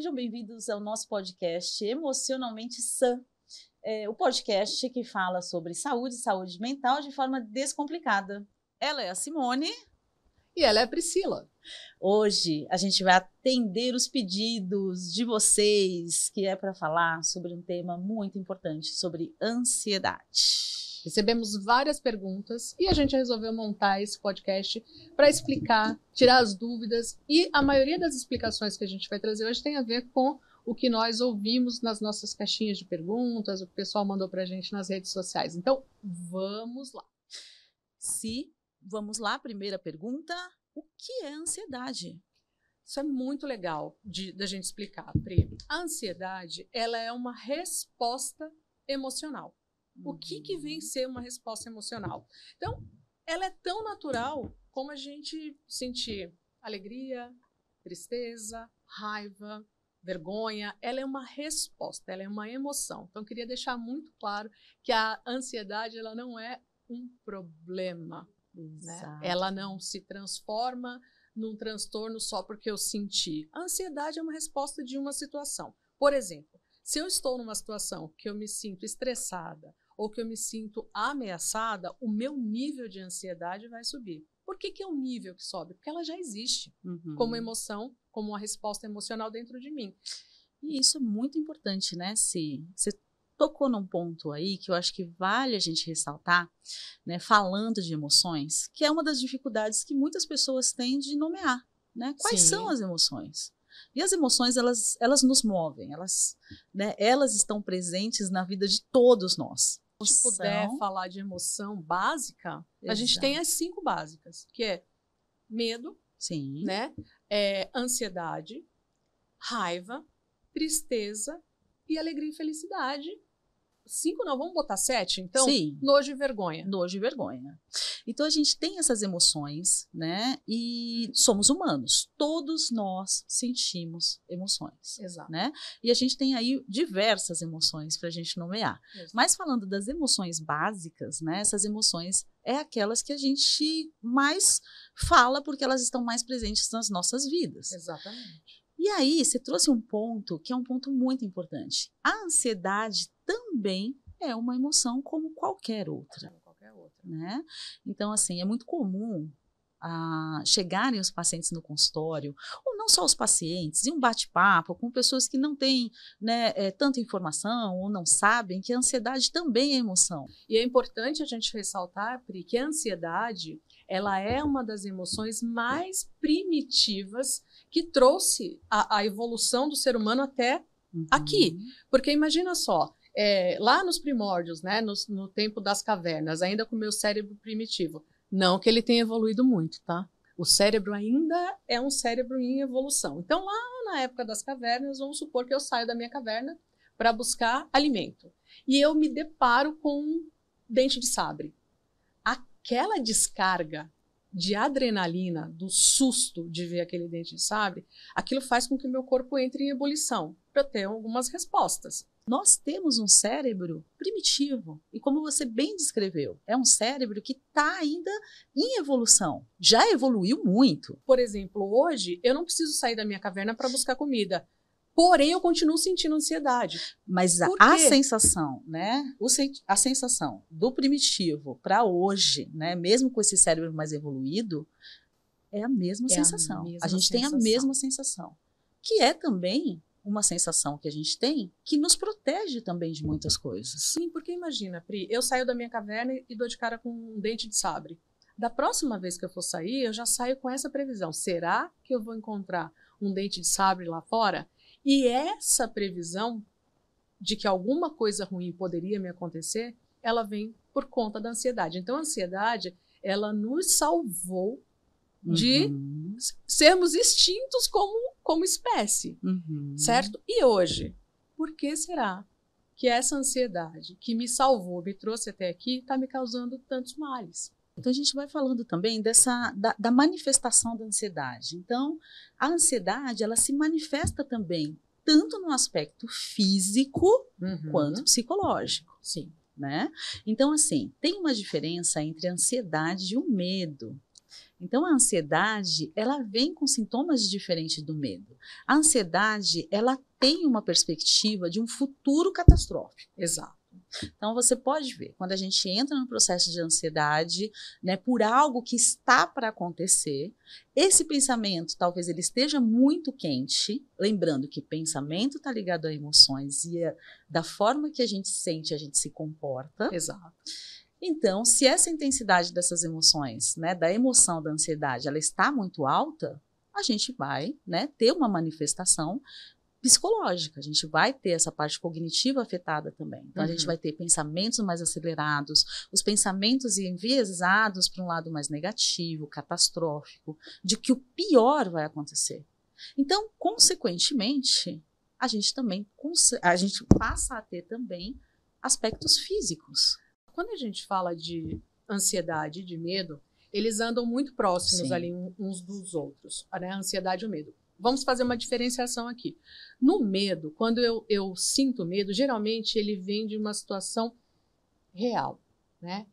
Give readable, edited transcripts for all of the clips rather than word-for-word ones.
sejam bem-vindos ao nosso podcast Emocionalmente Sã. O podcast que fala sobre saúde e saúde mental de forma descomplicada. Ela é a Simone. E ela é a Priscila. Hoje a gente vai atender os pedidos de vocês, que é para falar sobre um tema muito importante, sobre ansiedade. Recebemos várias perguntas e a gente resolveu montar esse podcast para explicar, tirar as dúvidas, e a maioria das explicações que a gente vai trazer hoje tem a ver com o que nós ouvimos nas nossas caixinhas de perguntas, o que o pessoal mandou para a gente nas redes sociais. Então, vamos lá. Vamos lá, primeira pergunta. O que é ansiedade? Isso é muito legal da gente explicar, Pri. A ansiedade, ela é uma resposta emocional. O que vem ser uma resposta emocional? Então, ela é tão natural como a gente sentir alegria, tristeza, raiva, vergonha. Ela é uma resposta, ela é uma emoção. Então, eu queria deixar muito claro que a ansiedade, ela não é um problema. Né? Ela não se transforma num transtorno só porque eu senti. A ansiedade é uma resposta de uma situação. Por exemplo, se eu estou numa situação que eu me sinto estressada ou que eu me sinto ameaçada, o meu nível de ansiedade vai subir. Por que é o nível que sobe? Porque ela já existe como emoção, como uma resposta emocional dentro de mim. E isso é muito importante, né? Se você tocou num ponto aí que eu acho que vale a gente ressaltar, né, falando de emoções, que é uma das dificuldades que muitas pessoas têm de nomear, né? Quais são as emoções? E as emoções, elas nos movem, elas estão presentes na vida de todos nós. Se a gente puder falar de emoção básica, a gente tem as 5 básicas, que é medo, né? Ansiedade, raiva, tristeza e alegria e felicidade. 5 não, vamos botar 7, então? Sim. Nojo e vergonha. Nojo e vergonha. Então, a gente tem essas emoções, né? E somos humanos. Todos nós sentimos emoções. Exato. Né? E a gente tem aí diversas emoções para a gente nomear. Exato. Mas falando das emoções básicas, né? Essas emoções é aquelas que a gente mais fala porque elas estão mais presentes nas nossas vidas. Exatamente. E aí, você trouxe um ponto que é um ponto muito importante. A ansiedade também é uma emoção como qualquer outra. Né? Então, assim, é muito comum chegarem os pacientes no consultório, ou não só os pacientes, e um bate-papo com pessoas que não têm, né, tanta informação ou não sabem que a ansiedade também é emoção. E é importante a gente ressaltar, Pri, que a ansiedade ela é uma das emoções mais primitivas que trouxe a evolução do ser humano até aqui. Porque imagina só, lá nos primórdios, né, no tempo das cavernas, ainda com o meu cérebro primitivo, não que ele tenha evoluído muito, tá? O cérebro ainda é um cérebro em evolução. Então, lá na época das cavernas, vamos supor que eu saio da minha caverna para buscar alimento. E eu me deparo com um dente de sabre. Aquela descarga de adrenalina, do susto de ver aquele dente de sabre, aquilo faz com que o meu corpo entre em ebulição, para eu ter algumas respostas. Nós temos um cérebro primitivo, e como você bem descreveu, é um cérebro que está ainda em evolução, já evoluiu muito. Por exemplo, hoje eu não preciso sair da minha caverna para buscar comida, porém eu continuo sentindo ansiedade. Mas a sensação, né? A sensação do primitivo para hoje, né? Mesmo com esse cérebro mais evoluído, é a mesma sensação. A gente tem a mesma sensação, que é também uma sensação que a gente tem que nos protege também de muitas coisas. Sim, porque imagina, Pri, eu saio da minha caverna e dou de cara com um dente de sabre. Da próxima vez que eu for sair, eu já saio com essa previsão. Será que eu vou encontrar um dente de sabre lá fora? E essa previsão de que alguma coisa ruim poderia me acontecer, ela vem por conta da ansiedade. Então, a ansiedade, ela nos salvou de sermos extintos como espécie, certo? E hoje, por que será que essa ansiedade que me salvou, me trouxe até aqui, está me causando tantos males? Então, a gente vai falando também da manifestação da ansiedade. Então, a ansiedade, ela se manifesta também tanto no aspecto físico quanto psicológico. Sim. Né? Então, assim, tem uma diferença entre a ansiedade e o medo. Então, a ansiedade, ela vem com sintomas diferentes do medo. A ansiedade, ela tem uma perspectiva de um futuro catastrófico. Exato. Então, você pode ver, quando a gente entra no processo de ansiedade, né, por algo que está para acontecer, esse pensamento, talvez ele esteja muito quente, lembrando que pensamento está ligado a emoções e da forma que a gente sente, a gente se comporta. Exato. Então, se essa intensidade dessas emoções, né, da emoção da ansiedade, ela está muito alta, a gente vai, né, ter uma manifestação psicológica, a gente vai ter essa parte cognitiva afetada também. Então, a gente vai ter pensamentos mais acelerados, os pensamentos enviesados para um lado mais negativo, catastrófico, de que o pior vai acontecer. Então, consequentemente, a gente passa a ter também aspectos físicos. Quando a gente fala de ansiedade e de medo, eles andam muito próximos Sim. ali uns dos outros, né? A ansiedade e o medo. Vamos fazer uma diferenciação aqui. No medo, quando eu sinto medo, geralmente ele vem de uma situação real, né?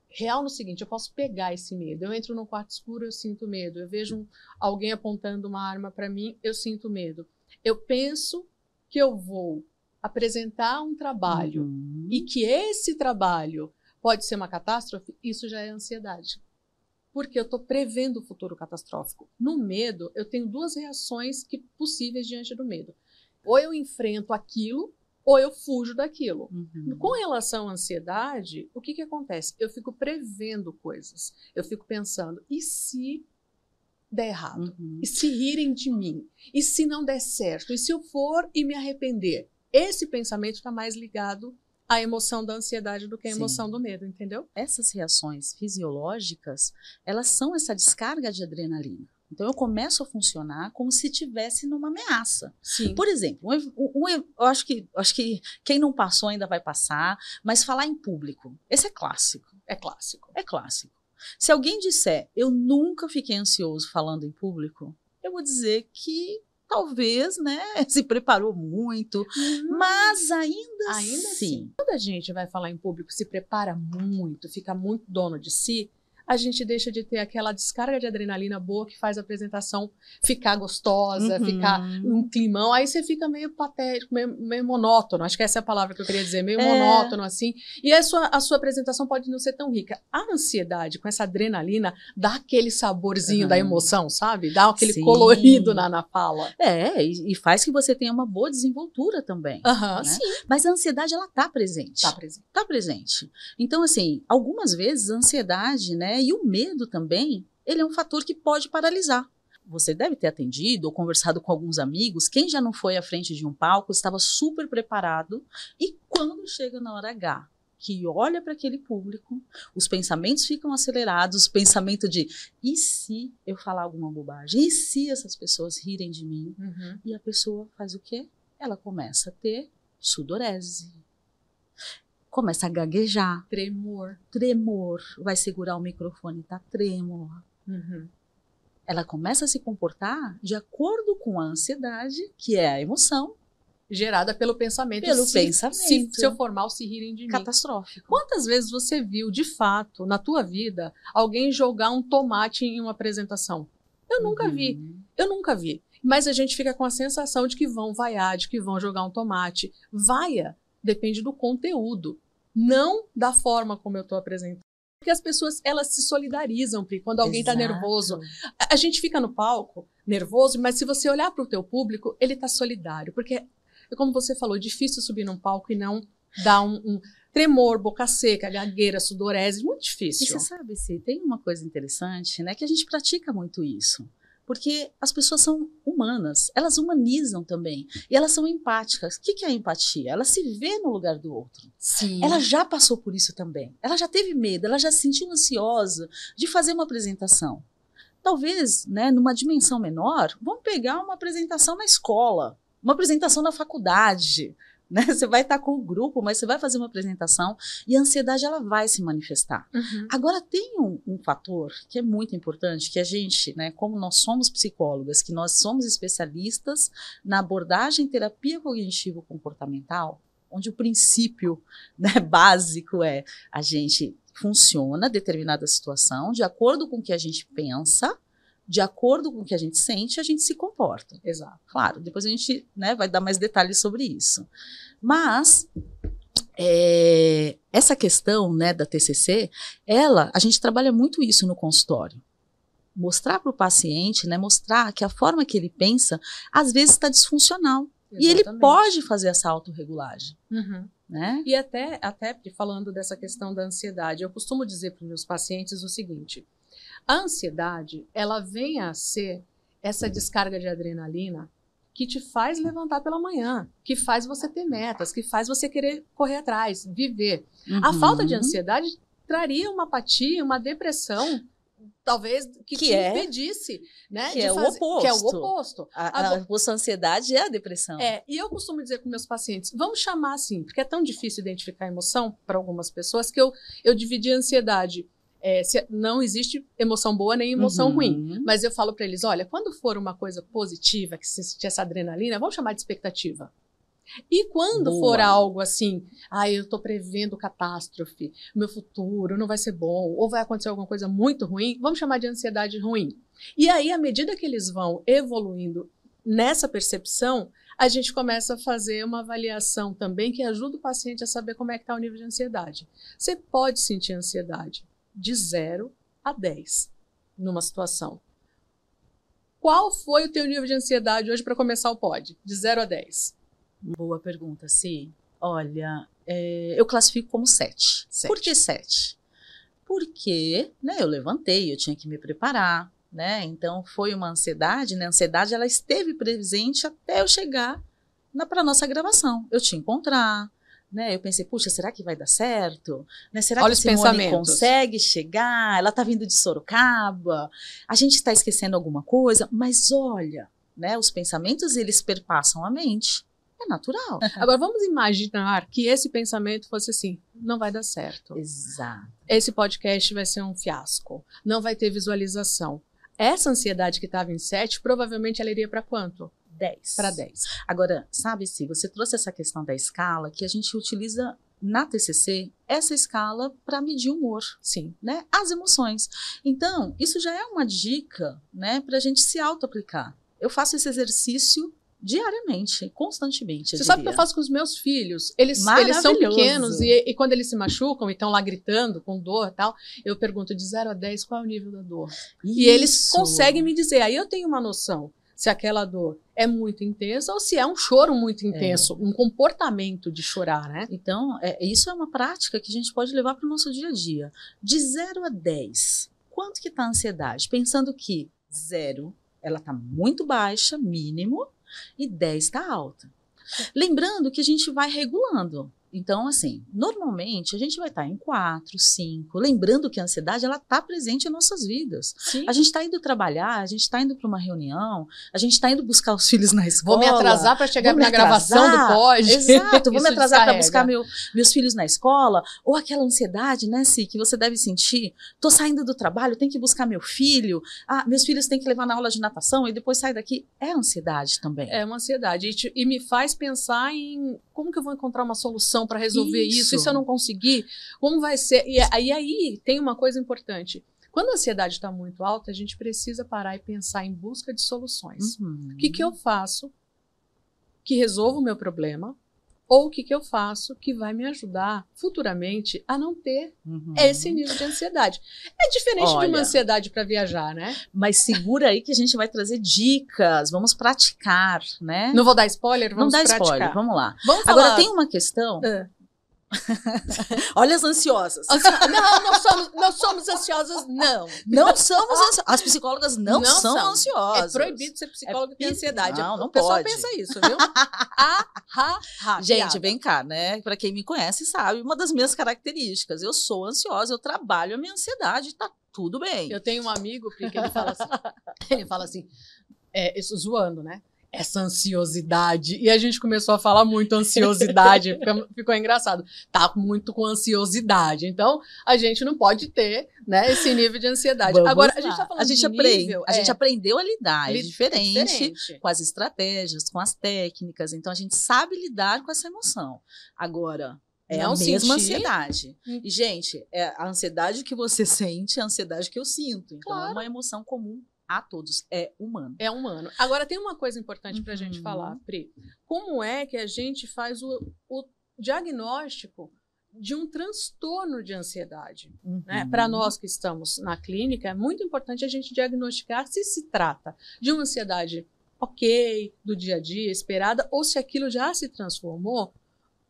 Real no seguinte, eu posso pegar esse medo. Eu entro num quarto escuro, eu sinto medo. Eu vejo alguém apontando uma arma para mim, eu sinto medo. Eu penso que eu vou apresentar um trabalho e que esse trabalho pode ser uma catástrofe, isso já é ansiedade. Porque eu estou prevendo o futuro catastrófico. No medo, eu tenho duas reações possíveis diante do medo. Ou eu enfrento aquilo, ou eu fujo daquilo. Com relação à ansiedade, o que acontece? Eu fico prevendo coisas. Eu fico pensando, e se der errado? E se rirem de mim? E se não der certo? E se eu for e me arrepender? Esse pensamento está mais ligado à emoção da ansiedade do que à emoção do medo, entendeu? Essas reações fisiológicas, elas são essa descarga de adrenalina. Então, eu começo a funcionar como se estivesse numa ameaça. Sim. Por exemplo, eu acho que quem não passou ainda vai passar, mas falar em público, esse é clássico. É clássico. É clássico. Se alguém disser, eu nunca fiquei ansioso falando em público, eu vou dizer que talvez, né, se preparou muito, mas ainda assim. Quando a gente vai falar em público, se prepara muito, fica muito dono de si, a gente deixa de ter aquela descarga de adrenalina boa que faz a apresentação ficar gostosa, ficar um climão. Aí você fica meio patético, meio monótono. Acho que essa é a palavra que eu queria dizer, meio monótono, assim. E a sua apresentação pode não ser tão rica. A ansiedade, com essa adrenalina, dá aquele saborzinho da emoção, sabe? Dá aquele colorido na fala. E faz que você tenha uma boa desenvoltura também. Né? Sim. Mas a ansiedade, ela tá presente. Tá presente. Então, assim, algumas vezes a ansiedade, né, e o medo também, ele é um fator que pode paralisar. Você deve ter atendido ou conversado com alguns amigos, quem já não foi à frente de um palco, estava super preparado, e quando chega na hora H, que olha para aquele público, os pensamentos ficam acelerados, o pensamento de, e se eu falar alguma bobagem? E se essas pessoas rirem de mim? E a pessoa faz o quê? Ela começa a ter sudorese. Começa a gaguejar. Tremor. Vai segurar o microfone, tá trêmula. Ela começa a se comportar de acordo com a ansiedade, que é a emoção. Gerada pelo pensamento. Se eu for mal, se rirem de mim. Catastrófico. Quantas vezes você viu, de fato, na tua vida, alguém jogar um tomate em uma apresentação? Eu nunca vi. Mas a gente fica com a sensação de que vão vaiar, de que vão jogar um tomate. Vaia depende do conteúdo, não da forma como eu estou apresentando. Porque as pessoas, elas se solidarizam, Pri, quando alguém está nervoso. A gente fica no palco nervoso, mas se você olhar para o teu público, ele está solidário. Porque, como você falou, é difícil subir num palco e não dar um tremor, boca seca, gagueira, sudorese, muito difícil. E você sabe, tem uma coisa interessante, né, que a gente pratica muito isso. Porque as pessoas são humanas, elas humanizam também. E elas são empáticas. O que é a empatia? Ela se vê no lugar do outro. Sim. Ela já passou por isso também. Ela já teve medo, ela já se sentiu ansiosa de fazer uma apresentação. Talvez, né, numa dimensão menor, vamos pegar uma apresentação na escola, uma apresentação na faculdade. Né? Você vai estar com o grupo, mas você vai fazer uma apresentação e a ansiedade ela vai se manifestar. Agora, tem um fator que é muito importante, que a gente, né, como nós somos psicólogas, que nós somos especialistas na abordagem terapia cognitivo-comportamental, onde o princípio, né, básico é a gente funciona determinada situação, de acordo com o que a gente pensa, de acordo com o que a gente sente, a gente se comporta. Exato. Claro, depois a gente, né, vai dar mais detalhes sobre isso. Mas essa questão, né, da TCC, a gente trabalha muito isso no consultório. Mostrar para o paciente, né, mostrar que a forma que ele pensa, às vezes está disfuncional. Exatamente. E ele pode fazer essa autorregulagem. Uhum. Né? E até falando dessa questão da ansiedade, eu costumo dizer para os meus pacientes o seguinte: a ansiedade, ela vem a ser essa descarga de adrenalina que te faz levantar pela manhã, que faz você ter metas, que faz você querer correr atrás, viver. Uhum. A falta de ansiedade traria uma apatia, uma depressão, talvez que te impedisse, né? Que é o oposto. Que é o oposto. A ansiedade é a depressão. E eu costumo dizer com meus pacientes, vamos chamar assim, porque é tão difícil identificar emoção para algumas pessoas, que eu dividi a ansiedade. Não existe emoção boa nem emoção ruim. Mas eu falo para eles, olha, quando for uma coisa positiva, que você sentir essa adrenalina, vamos chamar de expectativa. E quando for algo assim, eu estou prevendo catástrofe, meu futuro não vai ser bom, ou vai acontecer alguma coisa muito ruim, vamos chamar de ansiedade ruim. E aí, à medida que eles vão evoluindo nessa percepção, a gente começa a fazer uma avaliação também que ajuda o paciente a saber como é que está o nível de ansiedade. Você pode sentir ansiedade de 0 a 10 numa situação. Qual foi o teu nível de ansiedade hoje para começar o pod? De 0 a 10. Boa pergunta, Si. Olha, eu classifico como 7. Por que 7? Porque, né, eu levantei, eu tinha que me preparar, né? Então foi uma ansiedade, né? A ansiedade ela esteve presente até eu chegar para nossa gravação. Eu te encontrar, né? Eu pensei, puxa, será que vai dar certo? Né? Será que a Simone consegue chegar? Ela está vindo de Sorocaba? A gente está esquecendo alguma coisa? Mas olha, né? Os pensamentos eles perpassam a mente. É natural. Agora, vamos imaginar que esse pensamento fosse assim, não vai dar certo. Exato. Esse podcast vai ser um fiasco. Não vai ter visualização. Essa ansiedade que estava em 7, provavelmente ela iria para quanto? 10. Para 10. Agora, sabe, se você trouxe essa questão da escala, que a gente utiliza na TCC, essa escala para medir o humor. Sim. Né? As emoções. Então, isso já é uma dica, né, para a gente se auto-aplicar. Eu faço esse exercício diariamente, constantemente. Você sabe o que eu faço com os meus filhos? Eles são pequenos e quando eles se machucam e estão lá gritando com dor e tal, eu pergunto de 0 a 10 qual é o nível da dor. Isso. E eles conseguem me dizer. Aí eu tenho uma noção se aquela dor é muito intensa ou se é um choro muito intenso, um comportamento de chorar, né? Então, isso é uma prática que a gente pode levar para o nosso dia a dia. De 0 a 10, quanto que está a ansiedade? Pensando que 0, ela está muito baixa, mínimo, e 10 está alta. Lembrando que a gente vai regulando. Então, assim, normalmente a gente vai estar em 4, 5. Lembrando que a ansiedade, ela está presente em nossas vidas. Sim. A gente está indo trabalhar, a gente está indo para uma reunião, a gente está indo buscar os filhos na escola. Vou me atrasar para chegar na gravação do pod. Exato, vou me atrasar para buscar meus filhos na escola. Ou aquela ansiedade, né, Si, que você deve sentir. Tô saindo do trabalho, tenho que buscar meu filho. Meus filhos têm que levar na aula de natação e depois sair daqui. É ansiedade também. É uma ansiedade. E me faz pensar em como que eu vou encontrar uma solução para resolver isso. E se eu não conseguir, como vai ser? E aí tem uma coisa importante. Quando a ansiedade está muito alta, a gente precisa parar e pensar em busca de soluções. O que eu faço que resolva o meu problema? Ou o que eu faço que vai me ajudar futuramente a não ter esse nível de ansiedade? É diferente de uma ansiedade para viajar, né? Mas segura aí que a gente vai trazer dicas, vamos praticar, né? Não vou dar spoiler, vamos praticar. Não dá spoiler, vamos lá. Vamos falar... Agora, tem uma questão... Olha as ansiosas. Não somos ansiosas, não. Não somos ansiosas. As psicólogas não são ansiosas. É proibido ser psicóloga que tem ansiedade. Não o pessoal pode. pensa isso, viu? Gente, vem cá, né? Pra quem me conhece sabe, uma das minhas características. Eu sou ansiosa, eu trabalho a minha ansiedade, tá tudo bem. Eu tenho um amigo, que ele fala assim, isso zoando, né? Essa ansiosidade. E a gente começou a falar muito ansiosidade, ficou engraçado. Tá muito com ansiosidade. Então, a gente não pode ter, né, esse nível de ansiedade. Agora, a gente tá falando a gente aprendeu a lidar, é diferente com as estratégias, com as técnicas. Então, a gente sabe lidar com essa emoção. Agora, É não a mesma sentir. ansiedade. E, gente, é a ansiedade que você sente é a ansiedade que eu sinto. Então, Claro. é uma emoção comum a todos. É humano. É humano. Agora, tem uma coisa importante para a gente falar, Pri. Como é que a gente faz o diagnóstico de um transtorno de ansiedade? Né? Para nós que estamos na clínica, é muito importante a gente diagnosticar se trata de uma ansiedade ok, do dia a dia, esperada, ou se aquilo já se transformou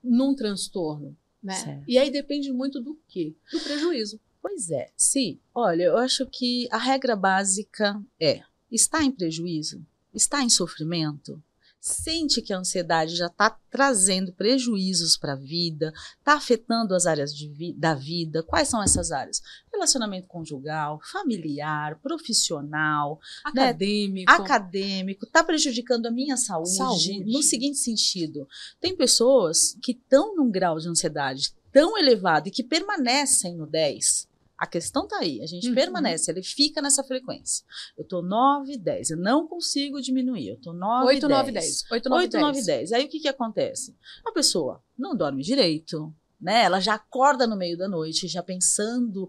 num transtorno. Né? E aí depende muito do quê? Do prejuízo. Pois é. Sim, olha, eu acho que a regra básica é: está em prejuízo? Está em sofrimento? Sente que a ansiedade já está trazendo prejuízos para a vida, está afetando as áreas da vida. Quais são essas áreas? Relacionamento conjugal, familiar, profissional, acadêmico. Né? Acadêmico, está prejudicando a minha saúde. No seguinte sentido, tem pessoas que estão num grau de ansiedade tão elevado e que permanecem no 10. A questão está aí, a gente permanece, ele fica nessa frequência. Eu estou 9, 10, eu não consigo diminuir, eu estou 9, 8, 10. 9, 10. 8, 9, 10. Aí o que acontece? A pessoa não dorme direito, né? Ela já acorda no meio da noite, já pensando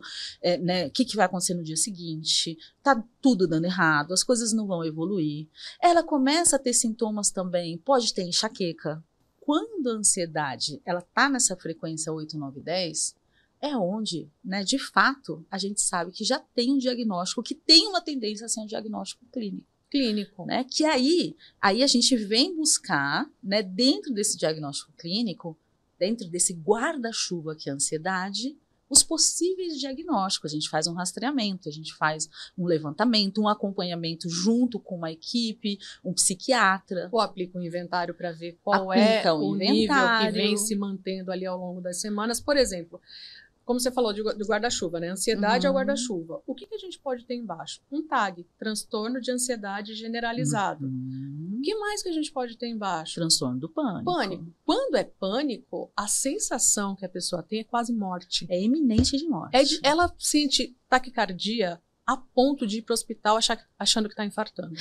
né, o que vai acontecer no dia seguinte, tá tudo dando errado, as coisas não vão evoluir. Ela começa a ter sintomas também, pode ter enxaqueca. Quando a ansiedade ela está nessa frequência 8, 9, 10, é onde, né, de fato, a gente sabe que já tem um diagnóstico, que tem uma tendência a ser um diagnóstico clínico. Né? Que aí a gente vem buscar, né, dentro desse diagnóstico clínico, dentro desse guarda-chuva que é a ansiedade, os possíveis diagnósticos. A gente faz um rastreamento, a gente faz um levantamento, um acompanhamento junto com uma equipe, um psiquiatra. Ou aplica um inventário para ver qual é o nível que vem se mantendo ali ao longo das semanas. Por exemplo, como você falou do guarda-chuva, né? Ansiedade é o guarda-chuva. O que a gente pode ter embaixo? Um tag, transtorno de ansiedade generalizado. O que mais que a gente pode ter embaixo? Transtorno do pânico. Pânico. Quando é pânico, a sensação que a pessoa tem é quase morte. É iminente de morte. Ela sente taquicardia a ponto de ir para o hospital achando que está infartando.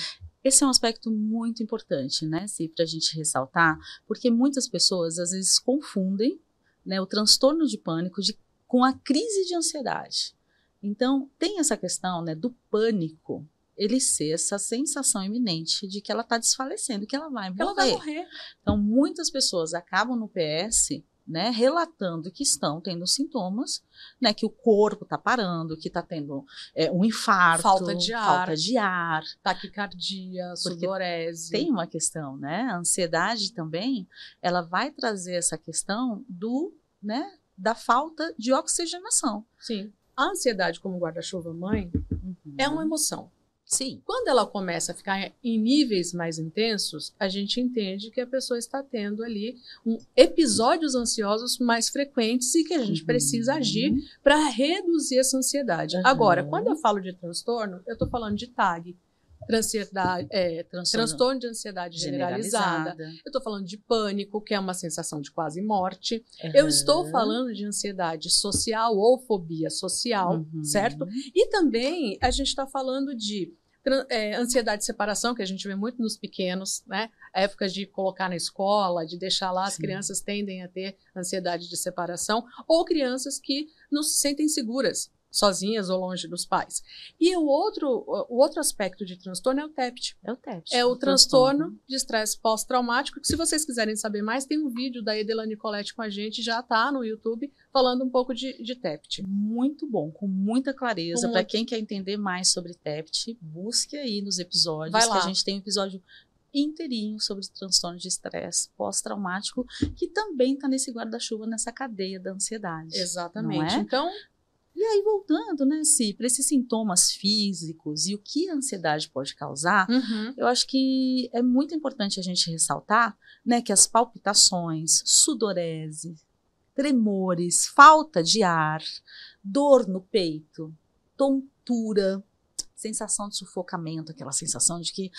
Esse é um aspecto muito importante, né, para a gente ressaltar, porque muitas pessoas às vezes confundem, né, o transtorno de pânico com a crise de ansiedade. Então, tem essa questão, né, do pânico, ele ser essa sensação iminente de que ela está desfalecendo, que ela vai morrer. Ela vai morrer. Então, muitas pessoas acabam no PS, né, relatando que estão tendo sintomas, né, que o corpo está parando, que está tendo um infarto, falta de ar, taquicardia, sudorese. Tem uma questão, né? A ansiedade também, ela vai trazer essa questão da falta de oxigenação. Sim. A ansiedade como guarda-chuva mãe é uma emoção. Sim. Quando ela começa a ficar em níveis mais intensos, a gente entende que a pessoa está tendo ali episódios ansiosos mais frequentes e que a gente precisa agir para reduzir essa ansiedade. Agora, quando eu falo de transtorno, eu estou falando de TAG, transtorno de ansiedade generalizada. Eu estou falando de pânico, que é uma sensação de quase morte. Eu estou falando de ansiedade social ou fobia social, certo? E também a gente está falando de ansiedade de separação, que a gente vê muito nos pequenos, né? Épocas de colocar na escola, de deixar lá, as crianças tendem a ter ansiedade de separação, ou crianças que não se sentem seguras, sozinhas ou longe dos pais. E o outro aspecto de transtorno é o TEPT. É o transtorno de estresse pós-traumático, que se vocês quiserem saber mais, tem um vídeo da Edela Nicoletti com a gente, já está no YouTube, falando um pouco de TEPT. Muito bom, com muita clareza. Para quem quer entender mais sobre TEPT, busque aí nos episódios, que a gente tem um episódio inteirinho sobre transtorno de estresse pós-traumático, que também está nesse guarda-chuva, nessa cadeia da ansiedade. Exatamente. Então, e aí, voltando, né, para esses sintomas físicos e o que a ansiedade pode causar, eu acho que é muito importante a gente ressaltar, né, que as palpitações, sudorese, tremores, falta de ar, dor no peito, tontura, sensação de sufocamento, aquela sensação de que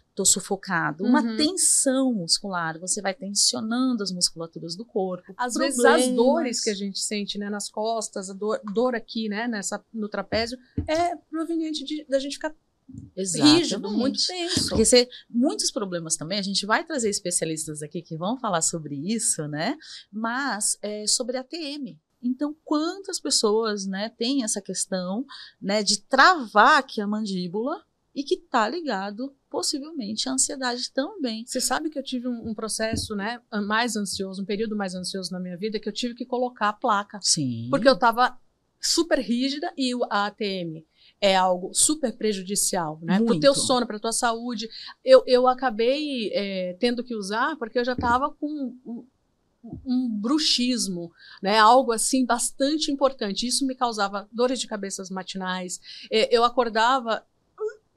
estou sufocado, uma tensão muscular, você vai tensionando as musculaturas do corpo. Às vezes as dores que a gente sente, né, nas costas, a dor aqui, né, no trapézio, é proveniente da gente ficar rígido, muito tenso. Porque muitos problemas também, a gente vai trazer especialistas aqui que vão falar sobre isso, né? Mas sobre a TM. Então, quantas pessoas, né, têm essa questão, né, de travar aqui a mandíbula e que está ligado, possivelmente, à ansiedade também. Você sabe que eu tive um processo, né, mais ansioso, um período mais ansioso na minha vida, que eu tive que colocar a placa. Sim. Porque eu estava super rígida e a ATM é algo super prejudicial, né? Para o teu sono, para a tua saúde. Eu acabei tendo que usar porque eu já estava com um bruxismo, né? Algo assim bastante importante. Isso me causava dores de cabeça matinais. Eu acordava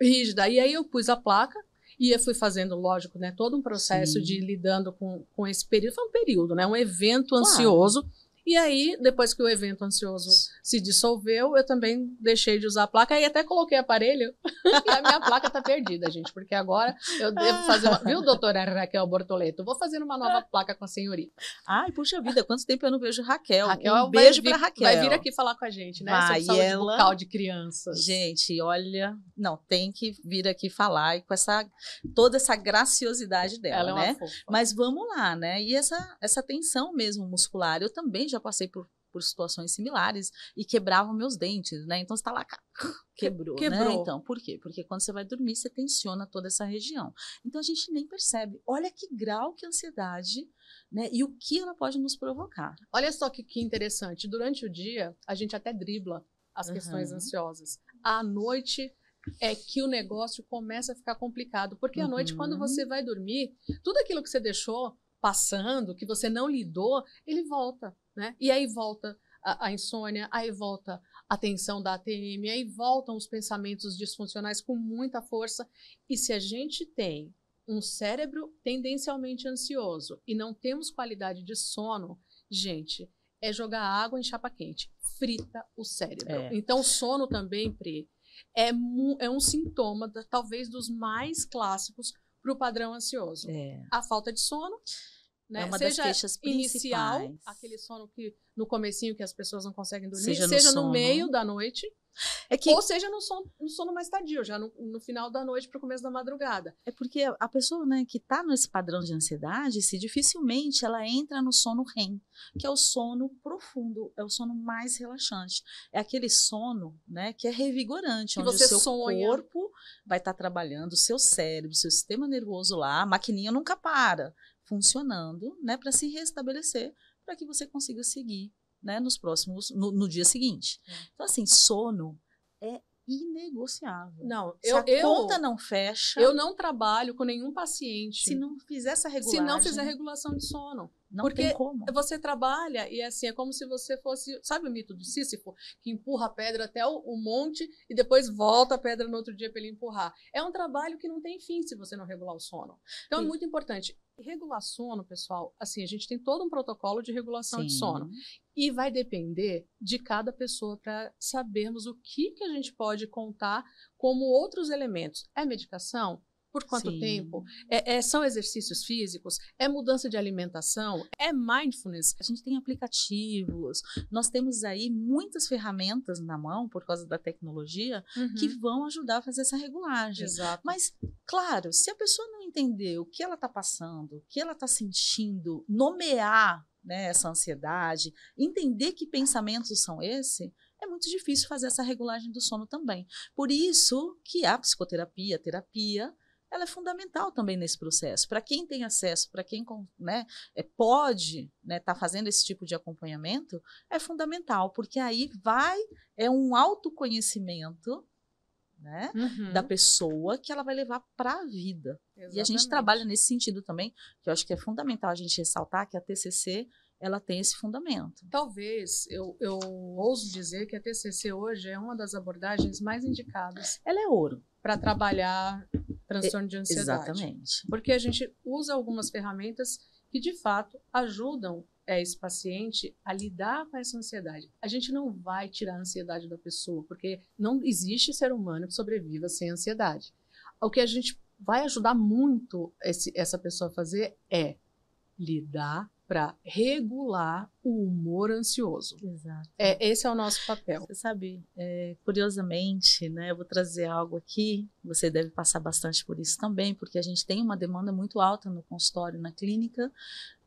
rígida. E aí eu pus a placa e eu fui fazendo, lógico, né? Todo um processo de lidando com esse período. Foi um período, né? Um evento ansioso. E aí, depois que o evento ansioso se dissolveu, eu também deixei de usar a placa. Aí até coloquei aparelho e a minha placa tá perdida, gente. Porque agora eu devo fazer uma... Viu, doutora Raquel Bortoleto? Vou fazer uma nova placa com a senhorita. Ai, puxa vida, quanto tempo eu não vejo Raquel. Raquel um beijo pra Raquel. Vai vir aqui falar com a gente, né? Sobre saúde bucal de crianças. Gente, olha... Não, tem que vir aqui falar e com toda essa graciosidade dela, ela é uma né? fofa. Mas vamos lá, né? E essa tensão mesmo muscular, eu também já passei por situações similares e quebravam meus dentes, né? Então você tá lá, quebrou, né? Então, por quê? Porque quando você vai dormir, você tensiona toda essa região. Então a gente nem percebe. Olha que grau que a ansiedade, né? E o que ela pode nos provocar. Olha só que interessante. Durante o dia, a gente até dribla as questões ansiosas. À noite é que o negócio começa a ficar complicado. Porque à noite, quando você vai dormir, tudo aquilo que você deixou passando, que você não lidou, ele volta, né? E aí volta a insônia, aí volta a tensão da ATM, aí voltam os pensamentos disfuncionais com muita força. E se a gente tem um cérebro tendencialmente ansioso e não temos qualidade de sono, gente, é jogar água em chapa quente, frita o cérebro. Então, o sono também, Pri, é um sintoma, talvez, dos mais clássicos para o padrão ansioso. A falta de sono, né? É uma seja das queixas inicial, principais. aquele sono que no comecinho que as pessoas não conseguem dormir, seja no meio da noite, ou seja no sono mais tardio, já no final da noite para o começo da madrugada. É porque a pessoa, né, que está nesse padrão de ansiedade, dificilmente ela entra no sono REM, que é o sono profundo, é o sono mais relaxante. É aquele sono, né, que é revigorante, que onde você o seu corpo vai estar trabalhando, o seu cérebro, o seu sistema nervoso lá, a maquininha nunca para funcionando, né, para se restabelecer, para que você consiga seguir, né, no dia seguinte. Então, assim, sono é inegociável. Não, se a conta não fecha... Eu não trabalho com nenhum paciente... Se não fizer essa regulagem... Se não fizer regulação de sono. Não porque tem como. Você trabalha e assim, é como se você fosse... Sabe o mito do Sísifo? Que empurra a pedra até o monte e depois volta a pedra no outro dia para ele empurrar. É um trabalho que não tem fim se você não regular o sono. Então, é muito importante. Regular sono, pessoal, assim, a gente tem todo um protocolo de regulação de sono. E vai depender de cada pessoa para sabermos o que a gente pode contar como outros elementos. É medicação? Por quanto tempo? São exercícios físicos? É mudança de alimentação? É mindfulness? A gente tem aplicativos, nós temos aí muitas ferramentas na mão, por causa da tecnologia, que vão ajudar a fazer essa regulagem. Exato. Mas, claro, se a pessoa não entender o que ela está passando, o que ela está sentindo, nomear, né, essa ansiedade, entender que pensamentos são esses, é muito difícil fazer essa regulagem do sono também. Por isso que a psicoterapia, a terapia, ela é fundamental também nesse processo. Para quem tem acesso, para quem, né, pode, né, tá fazendo esse tipo de acompanhamento, é fundamental, porque aí é um autoconhecimento, né, da pessoa que ela vai levar para a vida. Exatamente. E a gente trabalha nesse sentido também, que eu acho que é fundamental a gente ressaltar que a TCC ela tem esse fundamento. Talvez, eu ouso dizer que a TCC hoje é uma das abordagens mais indicadas. Ela é ouro. Para trabalhar transtorno de ansiedade. Exatamente. Porque a gente usa algumas ferramentas que, de fato, ajudam esse paciente a lidar com essa ansiedade. A gente não vai tirar a ansiedade da pessoa, porque não existe ser humano que sobreviva sem ansiedade. O que a gente vai ajudar muito essa pessoa a fazer é lidar para regular o humor ansioso. Exato. Esse é o nosso papel. Você sabe, curiosamente, né, eu vou trazer algo aqui, você deve passar bastante por isso também, porque a gente tem uma demanda muito alta no consultório, na clínica,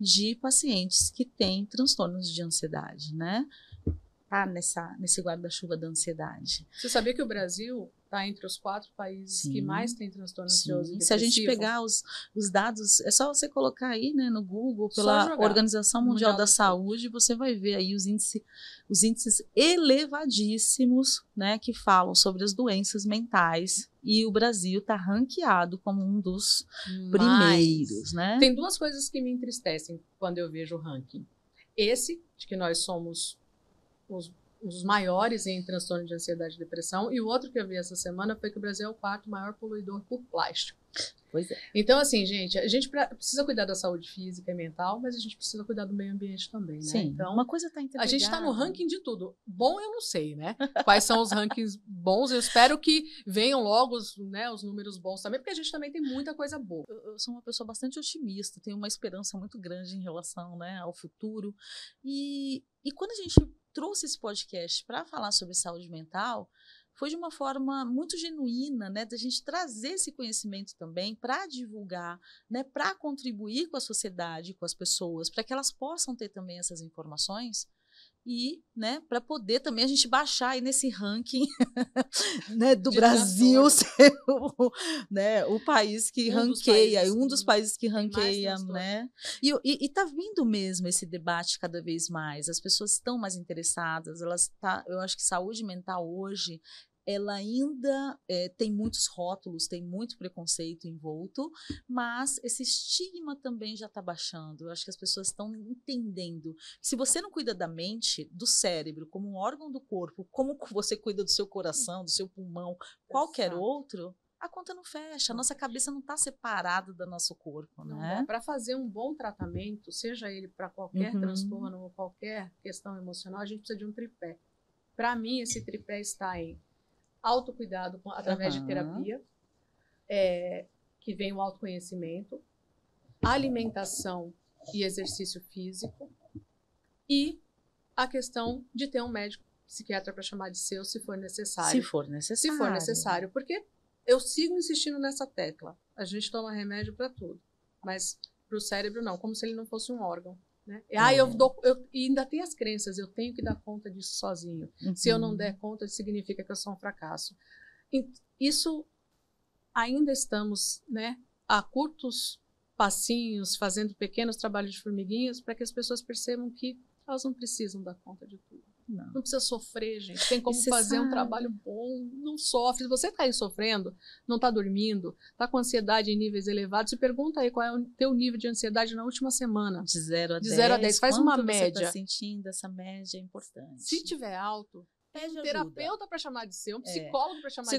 de pacientes que têm transtornos de ansiedade, né? Tá nesse guarda-chuva da ansiedade. Você sabia que o Brasil está entre os 4 países que mais têm transtorno ansioso e depressivo? Se a gente pegar os dados, é só você colocar aí, né, no Google, pela Organização Mundial da Saúde, você vai ver aí os índices elevadíssimos, né, que falam sobre as doenças mentais, e o Brasil está ranqueado como um dos primeiros, né? Tem 2 coisas que me entristecem quando eu vejo o ranking. Esse, de que nós somos os maiores em transtorno de ansiedade e depressão, e o outro que eu vi essa semana foi que o Brasil é o 4º maior poluidor por plástico. Pois é. Então, assim, gente, a gente precisa cuidar da saúde física e mental, mas a gente precisa cuidar do meio ambiente também, né? Sim, então, uma coisa está interligada. A gente está no ranking de tudo. Bom, eu não sei, né? Quais são os rankings bons? Eu espero que venham logo os números bons também, porque a gente também tem muita coisa boa. Eu sou uma pessoa bastante otimista, tenho uma esperança muito grande em relação, né, ao futuro. E quando a gente trouxe esse podcast para falar sobre saúde mental, foi de uma forma muito genuína, né, da gente trazer esse conhecimento também para divulgar, né, para contribuir com a sociedade, com as pessoas, para que elas possam ter também essas informações e, né, para poder também a gente baixar aí nesse ranking, né, do Brasil ser o país que ranqueia, um dos países que ranqueia, né? E tá vindo mesmo esse debate cada vez mais. As pessoas estão mais interessadas, eu acho que saúde mental hoje ela ainda tem muitos rótulos, tem muito preconceito envolto, mas esse estigma também já está baixando. Eu acho que as pessoas estão entendendo que se você não cuida da mente, do cérebro, como um órgão do corpo, como você cuida do seu coração, do seu pulmão, qualquer outro, a conta não fecha, a nossa cabeça não está separada do nosso corpo, né? Para fazer um bom tratamento, seja ele para qualquer transtorno ou qualquer questão emocional, a gente precisa de um tripé. Para mim, esse tripé está em autocuidado através de terapia, que vem o autoconhecimento, alimentação e exercício físico, e a questão de ter um médico psiquiatra para chamar de seu, se for necessário. Se for necessário. Se for necessário, porque eu sigo insistindo nessa tecla. A gente toma remédio para tudo, mas para o cérebro não, como se ele não fosse um órgão. Né? E ainda tem as crenças, eu tenho que dar conta disso sozinho. Se eu não der conta, significa que eu sou um fracasso. Isso ainda estamos, né, a curtos passinhos, fazendo pequenos trabalhos de formiguinhas para que as pessoas percebam que elas não precisam dar conta de tudo. Não precisa sofrer, gente. Tem como fazer um trabalho bom. Não sofre. Se você está aí sofrendo, não está dormindo, está com ansiedade em níveis elevados, se pergunta aí qual é o teu nível de ansiedade na última semana. De 0 a 10. De 0 a 10. Faz uma média. Você está sentindo essa média é importante. Se tiver alto, pede um terapeuta para chamar de seu, um psicólogo para chamar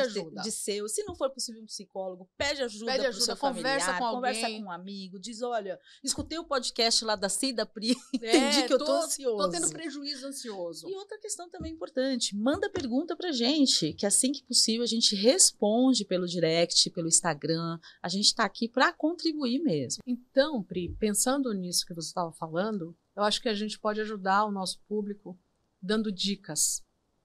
de seu, de seu. Se não for possível um psicólogo, pede ajuda para o seu conversa familiar, com alguém. Conversa com um amigo, diz, olha, escutei o podcast lá da Cida Pri, entendi que eu tô ansioso. Tô tendo prejuízo ansioso. E outra questão também importante, manda pergunta pra gente, que assim que possível a gente responde pelo direct, pelo Instagram, a gente tá aqui para contribuir mesmo. Então, Pri, pensando nisso que você estava falando, eu acho que a gente pode ajudar o nosso público dando dicas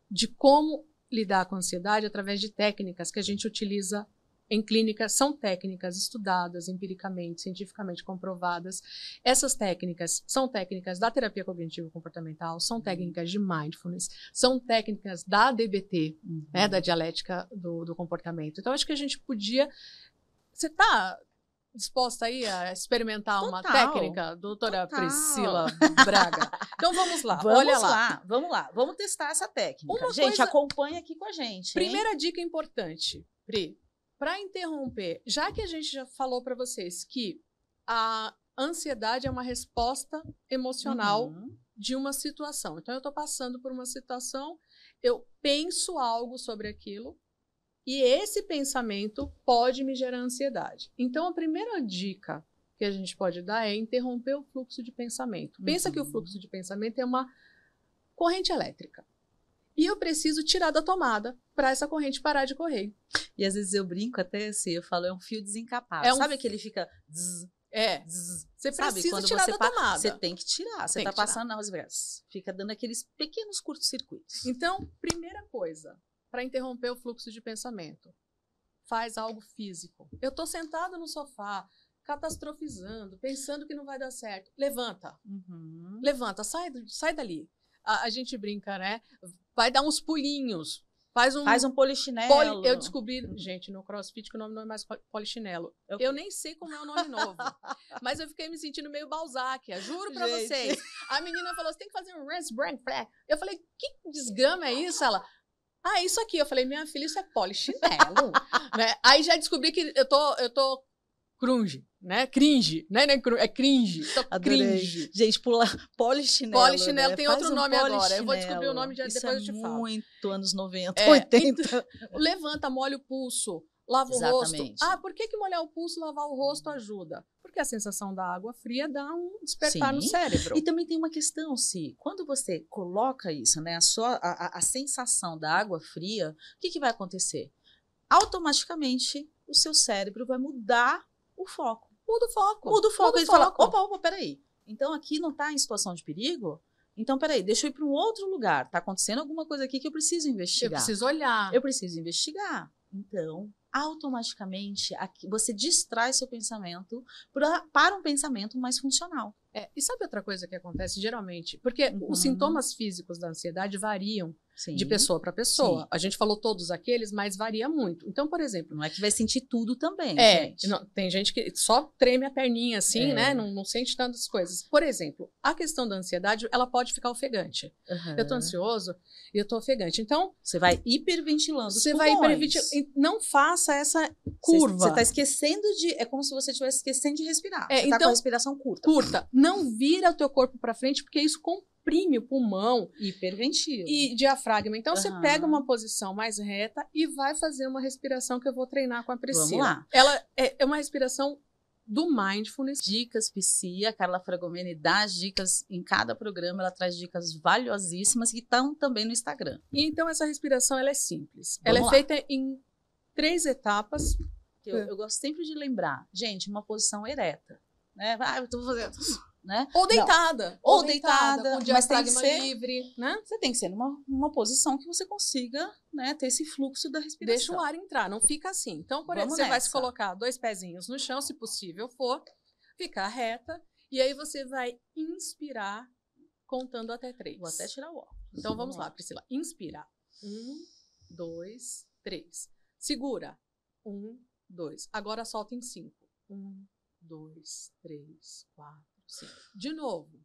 de como lidar com a ansiedade através de técnicas que a gente utiliza em clínica. São técnicas estudadas empiricamente, cientificamente comprovadas. Essas técnicas são técnicas da terapia cognitivo-comportamental, são técnicas de mindfulness, são técnicas da DBT, né, da dialética do comportamento. Então, acho que a gente podia... Você está disposta aí a experimentar uma técnica, doutora Priscila Braga? Então vamos lá, vamos lá, vamos testar essa técnica. Gente, acompanha aqui com a gente. Primeira dica importante, Pri, para interromper, já que a gente já falou para vocês que a ansiedade é uma resposta emocional de uma situação. Então eu estou passando por uma situação, eu penso algo sobre aquilo, e esse pensamento pode me gerar ansiedade. Então, a primeira dica que a gente pode dar é interromper o fluxo de pensamento. Pensa que o fluxo de pensamento é uma corrente elétrica. E eu preciso tirar da tomada para essa corrente parar de correr. E às vezes eu brinco até assim, eu falo, é um fio desencapado. Sabe que ele fica... Você Sabe, precisa quando tirar você da tomada. Você tem que tirar. Você Tem tá que tirar. passando na rua, fica dando aqueles pequenos curtos-circuitos. Então, primeira coisa, para interromper o fluxo de pensamento, faz algo físico. Eu estou sentada no sofá, catastrofizando, pensando que não vai dar certo. Levanta. Levanta, sai dali. A gente brinca, né? Vai dar uns pulinhos. Faz um polichinelo. Eu descobri, gente, no CrossFit que o nome não é mais polichinelo. Eu nem sei como é o nome novo. Mas eu fiquei me sentindo meio Balzáquia, juro pra vocês. A menina falou, você tem que fazer um rinse, break, flag. Eu falei, que desgrama é isso? Ela, isso aqui. Eu falei, minha filha, isso é polichinelo. Né? Aí já descobri que eu tô cringe, né? Cringe, né? É cringe. Cringe. Gente, polichinelo. Polichinelo, né? Tem Faz outro nome agora. Eu vou descobrir o nome depois eu te falo. Muito anos 90, 80. Então, levanta, molha o pulso, lava o rosto. Por que molhar o pulso e lavar o rosto ajuda? Porque a sensação da água fria dá um despertar no cérebro. E também tem uma questão, Si. Quando você coloca isso, né? A sensação da água fria, o que vai acontecer? Automaticamente, o seu cérebro vai mudar o foco. Muda o foco. Ele fala, opa, peraí. Então, aqui não está em situação de perigo? Então, peraí, deixa eu ir para um outro lugar. Está acontecendo alguma coisa aqui que eu preciso investigar. Eu preciso olhar. Eu preciso investigar. Então, automaticamente, aqui, você distrai seu pensamento para um pensamento mais funcional. E sabe outra coisa que acontece geralmente? Porque os sintomas físicos da ansiedade variam de pessoa para pessoa. A gente falou todos aqueles, mas varia muito. Então, por exemplo... Não é que vai sentir tudo também, gente. Não, tem gente que só treme a perninha assim, né? Não sente tantas coisas. Por exemplo, a questão da ansiedade, ela pode ficar ofegante. Eu tô ansioso e eu tô ofegante. Então... Você vai hiperventilando os pulmões. Vai hiperventilando. Não faça essa curva. Você tá esquecendo de... É como se você estivesse esquecendo de respirar. Você tá com a respiração curta. Não vira o teu corpo para frente, porque isso comprime o pulmão. Hiperventila. E diafragma. Então, você pega uma posição mais reta e vai fazer uma respiração que eu vou treinar com a Priscila. Vamos lá. Ela é uma respiração do Mindfulness. Dicas Psi, a Carla Fragomeni dá as dicas em cada programa, ela traz dicas valiosíssimas que estão também no Instagram. E então, essa respiração, ela é simples. Ela é feita em 3 etapas. Eu gosto sempre de lembrar. Gente, uma posição ereta. Né? Eu tô fazendo... Né? Ou deitada. Ou deitada, com diafragma livre. Né? Você tem que ser numa posição que você consiga, né, ter esse fluxo da respiração. Deixa o ar entrar, não fica assim. Então, por exemplo, você vai se colocar 2 pezinhos no chão, se possível for, ficar reta, e aí você vai inspirar contando até 3. Vou até tirar o óculos. Então, vamos lá, Priscila. Inspira. 1, 2, 3. Segura. 1, 2. Agora solta em 5. 1, 2, 3, 4, 5. De novo.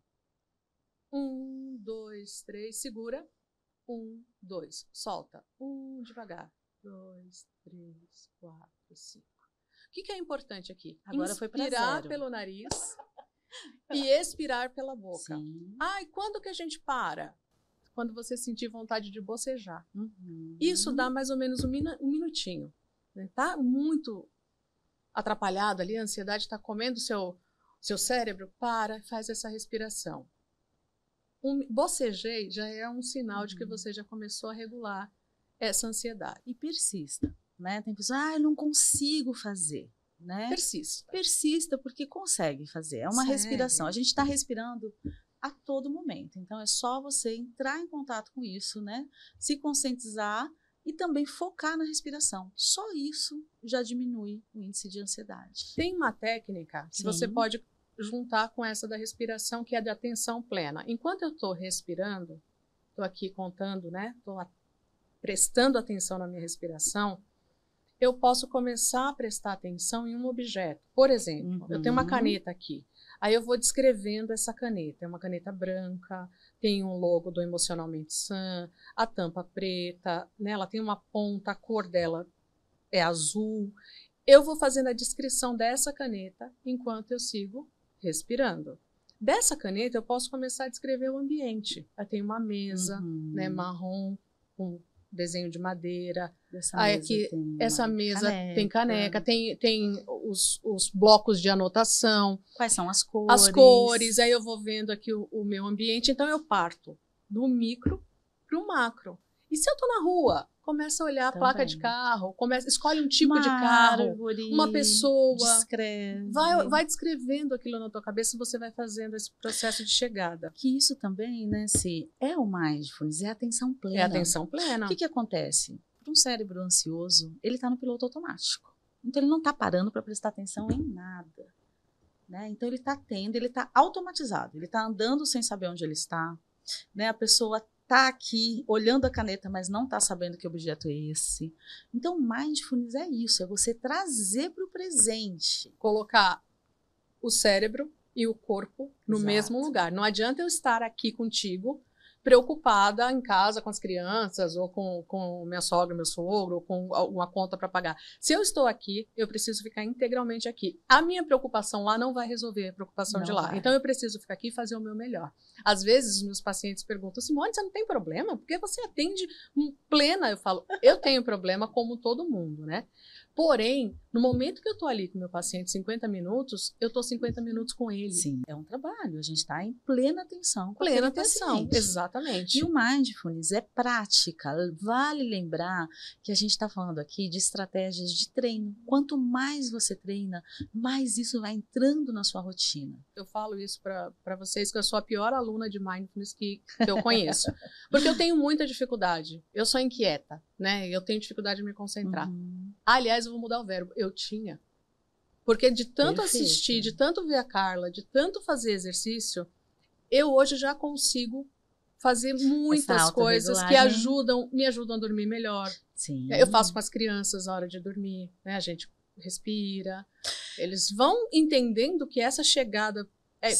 1, 2, 3. Segura. 1, 2. Solta. 1, devagar. 2, 3, 4, 5. O que é importante aqui? Agora foi pra inspirar zero. pelo nariz e expirar pela boca. Sim. E quando que a gente para? Quando você sentir vontade de bocejar. Isso dá mais ou menos um minutinho. Né? Tá muito atrapalhado ali, a ansiedade está comendo seu cérebro, faz essa respiração. Bocejei já é um sinal de que você já começou a regular essa ansiedade. E persista, né? Tem pessoas, eu não consigo fazer, né? Persista, porque consegue fazer. É uma respiração. A gente está respirando a todo momento. Então, é só você entrar em contato com isso, né? Se conscientizar e também focar na respiração. Só isso já diminui o índice de ansiedade. Tem uma técnica que você pode juntar com essa da respiração, que é de atenção plena. Enquanto eu estou respirando, estou aqui contando, né? Estou prestando atenção na minha respiração, eu posso começar a prestar atenção em um objeto. Por exemplo, eu tenho uma caneta aqui. Aí eu vou descrevendo essa caneta. É uma caneta branca, tem um logo do Emocionalmente Sã, a tampa preta, né? Ela tem uma ponta, a cor dela é azul. Eu vou fazendo a descrição dessa caneta enquanto eu sigo respirando. Dessa caneta eu posso começar a descrever o ambiente. Eu tenho uma mesa, né, marrom, com desenho de madeira. Essa mesa tem caneca, tem os blocos de anotação. Quais são as cores? As cores, aí eu vou vendo aqui o meu ambiente. Então eu parto do micro para o macro. E se eu estou na rua, Começa a olhar a Também. placa de carro, escolhe um tipo de carro, árvore, uma pessoa, descreve. vai descrevendo aquilo na tua cabeça e você vai fazendo esse processo de chegada. Que isso também, né, se é o mindfulness, é a atenção plena. É a atenção plena. O que acontece? Para um cérebro ansioso, ele está no piloto automático. Então, ele não está parando para prestar atenção em nada. Né? Então, ele está ele está automatizado. Ele está andando sem saber onde ele está. Né? A pessoa está aqui olhando a caneta, mas não está sabendo que objeto é esse. Então, mindfulness é isso, é você trazer para o presente. Colocar o cérebro e o corpo no Exato. mesmo lugar. Não adianta eu estar aqui contigo, preocupada em casa com as crianças, ou com minha sogra, meu sogro, ou com alguma conta para pagar. Se eu estou aqui, eu preciso ficar integralmente aqui. A minha preocupação lá não vai resolver a preocupação de lá. Então, eu preciso ficar aqui e fazer o meu melhor. Às vezes, os meus pacientes perguntam, Simone, você não tem problema? Porque você atende plena. Eu falo, eu tenho problema como todo mundo, né? Porém, no momento que eu estou ali com o meu paciente 50 minutos, eu estou 50 minutos com ele. Sim, é um trabalho. A gente está em plena atenção. Plena atenção, exatamente. E o mindfulness é prática. Vale lembrar que a gente está falando aqui de estratégias de treino. Quanto mais você treina, mais isso vai entrando na sua rotina. Eu falo isso para vocês, que eu sou a pior aluna de mindfulness que eu conheço. Porque eu tenho muita dificuldade. Eu sou inquieta, né? Eu tenho dificuldade de me concentrar. Aliás, eu vou mudar o verbo. Eu tinha. Porque de tanto assistir, de tanto ver a Carla, de tanto fazer exercício, eu hoje já consigo fazer muitas coisas que me ajudam a dormir melhor. Sim. Eu faço com as crianças na hora de dormir, né? A gente respira. Eles vão entendendo que essa chegada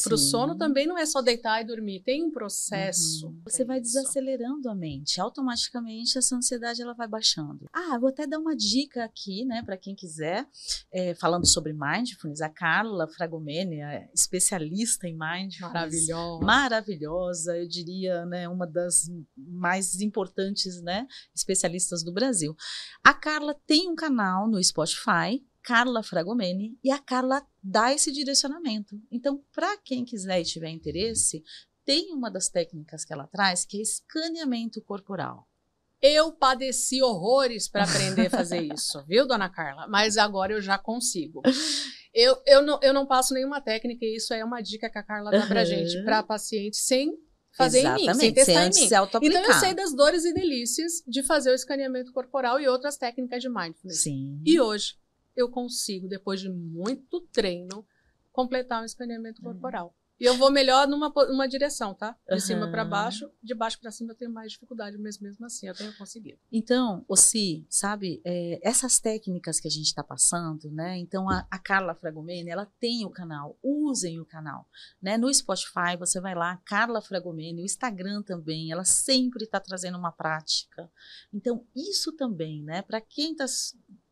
para o sono também não é só deitar e dormir, tem um processo. Você vai desacelerando a mente, automaticamente essa ansiedade ela vai baixando. Vou até dar uma dica aqui, né, para quem quiser, falando sobre mindfulness, a Carla Fragomeni, especialista em mindfulness, maravilhosa, eu diria, né, uma das mais importantes, né, especialistas do Brasil. A Carla tem um canal no Spotify, Carla Fragomeni, e a Carla dá esse direcionamento. Então, para quem quiser e tiver interesse, tem uma das técnicas que ela traz, que é escaneamento corporal. Eu padeci horrores para aprender a fazer isso, viu, dona Carla? Mas agora eu já consigo. Eu não passo nenhuma técnica, e isso é uma dica que a Carla dá pra gente, para paciente, sem fazer em mim, sem testar em mim. Então, eu sei das dores e delícias de fazer o escaneamento corporal e outras técnicas de mindfulness. Sim. E hoje, eu consigo, depois de muito treino, completar um escaneamento corporal. E eu vou melhor numa direção, tá? De cima para baixo, de baixo para cima eu tenho mais dificuldade, mas mesmo assim eu tenho conseguido. Então, sabe, essas técnicas que a gente está passando, né? Então, a Carla Fragomeni, ela tem o canal, usem o canal, né? No Spotify, você vai lá, Carla Fragomeni, o Instagram também, ela sempre está trazendo uma prática. Então, isso também, né? Para quem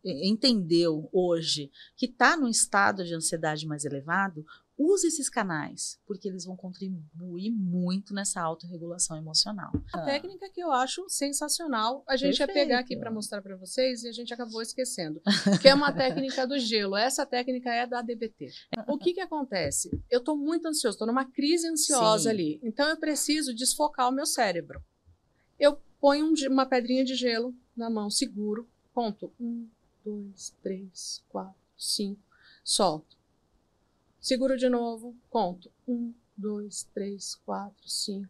entendeu hoje que está num estado de ansiedade mais elevado, use esses canais, porque eles vão contribuir muito nessa autorregulação emocional. A técnica que eu acho sensacional, a gente ia pegar aqui para mostrar para vocês e a gente acabou esquecendo, que é uma técnica do gelo. Essa técnica é da DBT. O que acontece? Eu estou muito ansioso, estou numa crise ansiosa ali, então eu preciso desfocar o meu cérebro. Eu ponho uma pedrinha de gelo na mão, seguro, conto 1, 2, 3, 4, 5, solto. Seguro de novo, conto 1, 2, 3, 4, 5,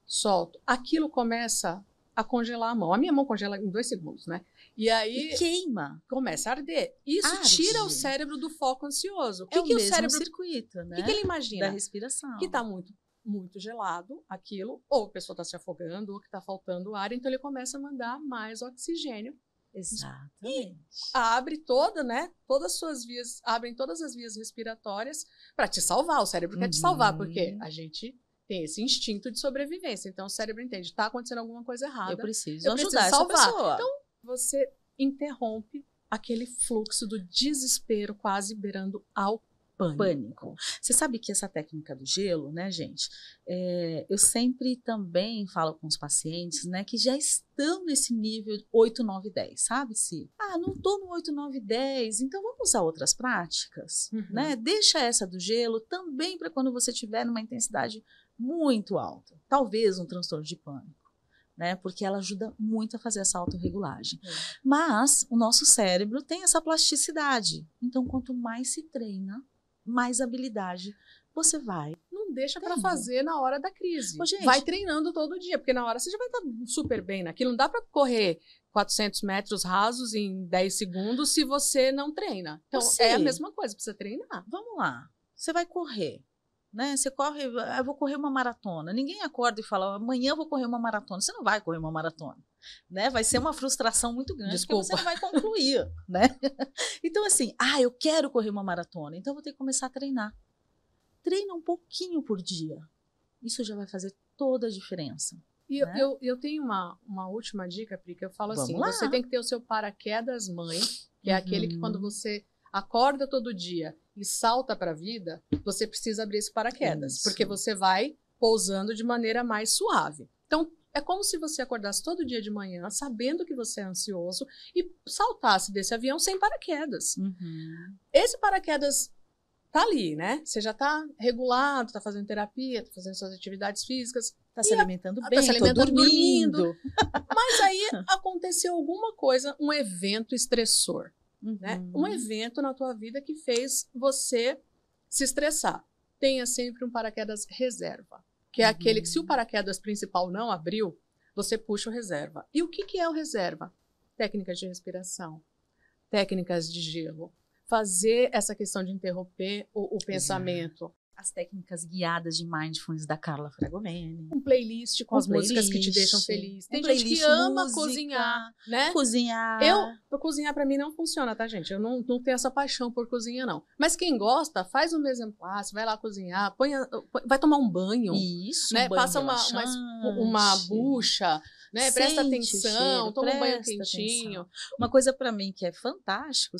solto. Aquilo começa a congelar a mão. A minha mão congela em 2 segundos, né? E aí queima. Começa a arder. Isso tira o cérebro do foco ansioso. O mesmo cérebro circuito, né? O que ele imagina? Da respiração. Que está muito gelado aquilo, ou a pessoa está se afogando, ou que está faltando ar, então ele começa a mandar mais oxigênio. Exatamente. E abrem todas as vias respiratórias para te salvar. O cérebro quer te salvar, porque a gente tem esse instinto de sobrevivência. Então o cérebro entende, está acontecendo alguma coisa errada. Eu preciso ajudar essa pessoa. Então você interrompe aquele fluxo do desespero, quase beirando ao pânico. Você sabe que essa técnica do gelo, né, gente? Eu sempre também falo com os pacientes, né, que já estão nesse nível 8, 9, 10, sabe, Si? Não estou no 8, 9, 10, então vamos usar outras práticas, né? Deixa essa do gelo também para quando você tiver numa intensidade muito alta, talvez um transtorno de pânico. né? Porque ela ajuda muito a fazer essa autorregulagem. Mas o nosso cérebro tem essa plasticidade. Então, quanto mais se treina, mais habilidade você vai. Não deixa para fazer na hora da crise. Ô, gente, vai treinando todo dia, porque na hora você já vai estar super bem naquilo. Não dá para correr 400 metros rasos em 10 segundos se você não treina. Então, é a mesma coisa, precisa treinar. Vamos lá. Você vai correr. Né? Você corre, eu vou correr uma maratona. Ninguém acorda e fala, amanhã eu vou correr uma maratona. Você não vai correr uma maratona, né? Vai ser uma frustração muito grande, Desculpa, porque você não vai concluir, né? Então, assim, eu quero correr uma maratona, então eu vou ter que começar a treinar. Treina um pouquinho por dia. Isso já vai fazer toda a diferença. E né? eu tenho uma última dica, Pri, que eu falo Vamos assim, lá. você tem que ter o seu paraquedas mãe, que é aquele que quando você acorda todo dia e salta para a vida, você precisa abrir esse paraquedas, porque você vai pousando de maneira mais suave. Então, é como se você acordasse todo dia de manhã, sabendo que você é ansioso, e saltasse desse avião sem paraquedas. Esse paraquedas tá ali, né? Você já tá regulado, tá fazendo terapia, tá fazendo suas atividades físicas. Tá se alimentando bem, tá se alimentando, dormindo. dormindo. Mas aí aconteceu alguma coisa, um evento estressor. Né? Um evento na tua vida que fez você se estressar. Tenha sempre um paraquedas reserva, que é aquele que se o paraquedas principal não abriu, você puxa o reserva. E o que é o reserva? Técnicas de respiração, técnicas de gelo, fazer essa questão de interromper o pensamento. As técnicas guiadas de mindfulness da Carla Fragomeni. Um playlist com as músicas que te deixam feliz. Tem gente que ama cozinhar, né? Pra cozinhar pra mim não funciona, tá, gente? Eu não tenho essa paixão por cozinha, não. Mas quem gosta, faz o mise en place, vai lá cozinhar, vai tomar um banho. Isso, né? um banho Passa uma bucha, né? Presta atenção, toma um banho quentinho. Uma coisa pra mim que é fantástico,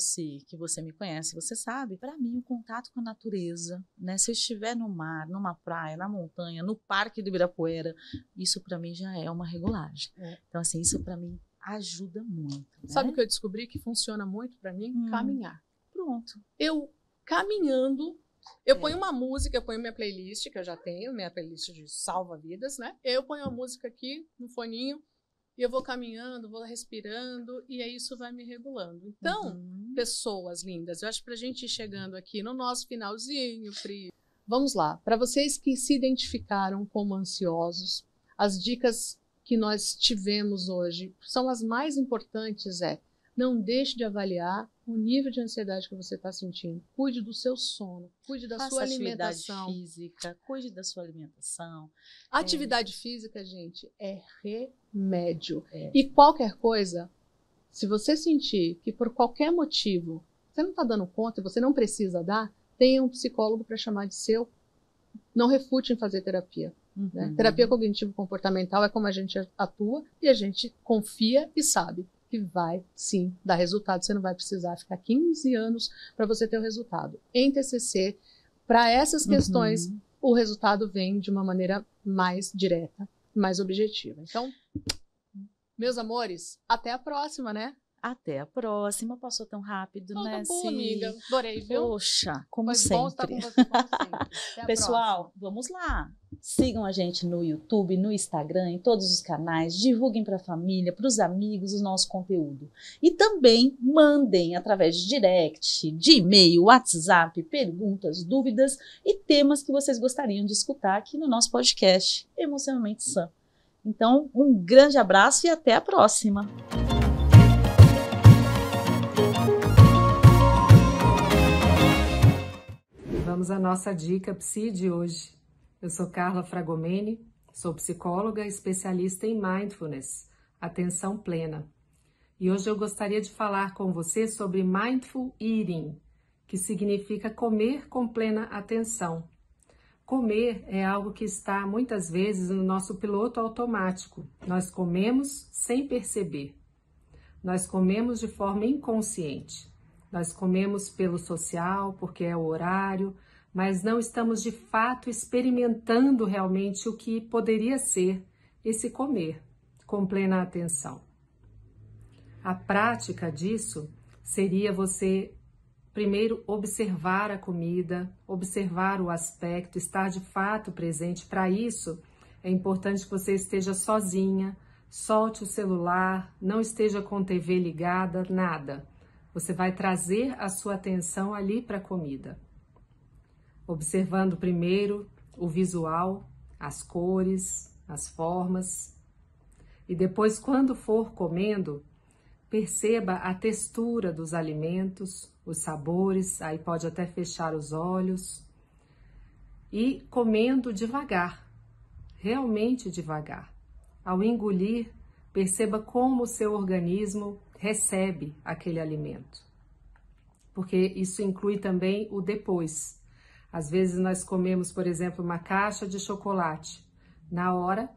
que você me conhece, você sabe, pra mim o contato com a natureza, né? Se eu estiver no mar, numa praia, na montanha, no Parque do Ibirapuera, isso pra mim já é uma regulagem. Então, assim, isso pra mim ajuda muito. Né? Sabe o que eu descobri que funciona muito pra mim? Caminhar. Pronto. Eu caminhando, eu ponho uma música, eu ponho minha playlist, que eu já tenho, minha playlist de salva-vidas, né? Eu ponho a música aqui no foninho e eu vou caminhando, vou respirando e aí isso vai me regulando. Então, pessoas lindas, eu acho que pra gente ir chegando aqui no nosso finalzinho, Pri, vamos lá. Para vocês que se identificaram como ansiosos, as dicas que nós tivemos hoje são as mais importantes, não deixe de avaliar o nível de ansiedade que você está sentindo. Cuide do seu sono, cuide da sua alimentação. Atividade física, cuide da sua alimentação. Atividade física, gente, é remédio. E qualquer coisa, se você sentir que por qualquer motivo você não está dando conta e você não precisa dar, tenha um psicólogo para chamar de seu. Não refute em fazer terapia. Né? Terapia cognitivo-comportamental é como a gente atua e a gente confia e sabe que vai, sim, dar resultado. Você não vai precisar ficar 15 anos para você ter o resultado. Em TCC, para essas questões, o resultado vem de uma maneira mais direta, mais objetiva. Então, meus amores, até a próxima, né? Até a próxima. Passou tão rápido, né? Tá bom, amiga. Adorei, viu? Poxa, como Foi sempre. bom estar com você, como sempre. Até a Pessoal, próxima. vamos lá. Sigam a gente no YouTube, no Instagram, em todos os canais. Divulguem para a família, para os amigos o nosso conteúdo. E também mandem através de direct, de e-mail, WhatsApp, perguntas, dúvidas e temas que vocês gostariam de escutar aqui no nosso podcast Emocionalmente Sã. Então, um grande abraço e até a próxima. Vamos à nossa dica Psi de hoje. Eu sou Carla Fragomeni, sou psicóloga especialista em Mindfulness, atenção plena. E hoje eu gostaria de falar com você sobre Mindful Eating, que significa comer com plena atenção. Comer é algo que está muitas vezes no nosso piloto automático. Nós comemos sem perceber. Nós comemos de forma inconsciente. Nós comemos pelo social, porque é o horário, mas não estamos de fato experimentando realmente o que poderia ser esse comer com plena atenção. A prática disso seria você primeiro observar a comida, observar o aspecto, estar de fato presente. Para isso, é importante que você esteja sozinha, Solte o celular, não esteja com TV ligada, nada. Você vai trazer a sua atenção ali para a comida. Observando primeiro o visual, as cores, as formas. E depois, quando for comendo, perceba a textura dos alimentos, os sabores, aí pode até fechar os olhos. E comendo devagar, realmente devagar. Ao engolir, perceba como o seu organismo recebe aquele alimento. Porque isso inclui também o depois. Às vezes nós comemos, por exemplo, uma caixa de chocolate. Na hora,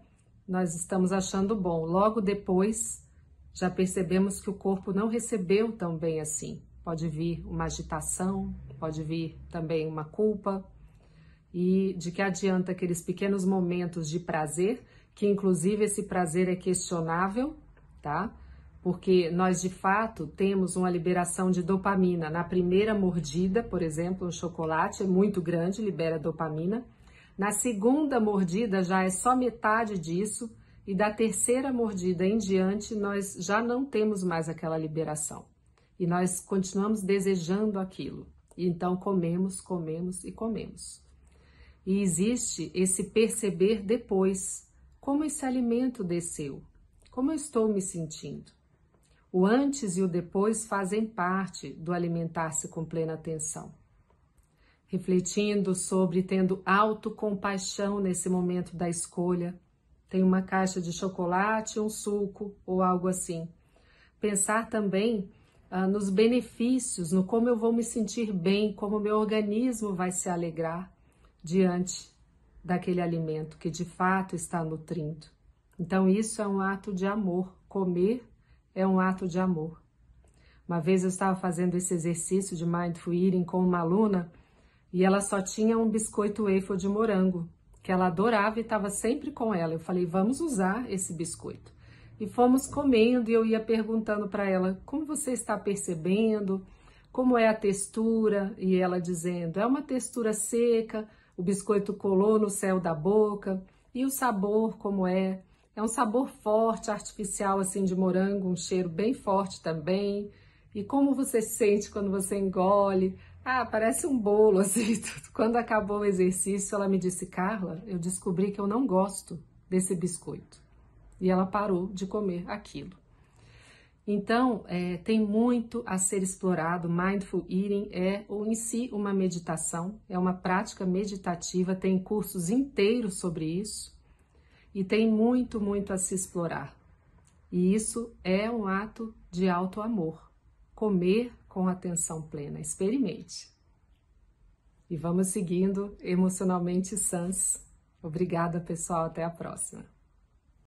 nós estamos achando bom. Logo depois, já percebemos que o corpo não recebeu tão bem assim. Pode vir uma agitação, pode vir também uma culpa. E de que adianta aqueles pequenos momentos de prazer, que inclusive esse prazer é questionável, tá? Porque nós de fato temos uma liberação de dopamina. Na primeira mordida, por exemplo, um chocolate é muito grande, libera dopamina. Na segunda mordida já é só metade disso e da terceira mordida em diante nós já não temos mais aquela liberação. E nós continuamos desejando aquilo. E então comemos, comemos e comemos. E existe esse perceber depois, como esse alimento desceu, como eu estou me sentindo. O antes e o depois fazem parte do alimentar-se com plena atenção. Refletindo sobre, tendo autocompaixão nesse momento da escolha, tem uma caixa de chocolate, um suco ou algo assim. Pensar também nos benefícios, no como eu vou me sentir bem, como o meu organismo vai se alegrar diante daquele alimento que de fato está nutrindo. Então isso é um ato de amor. Comer é um ato de amor. Uma vez eu estava fazendo esse exercício de Mindful Eating com uma aluna e ela só tinha um biscoito waffle de morango, que ela adorava e estava sempre com ela. Eu falei, vamos usar esse biscoito. E fomos comendo e eu ia perguntando para ela, como você está percebendo? Como é a textura? E ela dizendo, é uma textura seca, o biscoito colou no céu da boca. E o sabor, como é? É um sabor forte, artificial, assim, de morango, um cheiro bem forte também. E como você sente quando você engole? Ah, parece um bolo, assim. Quando acabou o exercício, ela me disse, Carla, eu descobri que eu não gosto desse biscoito. E ela parou de comer aquilo. Então, tem muito a ser explorado. Mindful Eating é em si uma meditação, é uma prática meditativa, tem cursos inteiros sobre isso e tem muito, muito a se explorar. E isso é um ato de auto-amor. Comer com atenção plena. Experimente. E vamos seguindo emocionalmente sãs. Obrigada, pessoal. Até a próxima.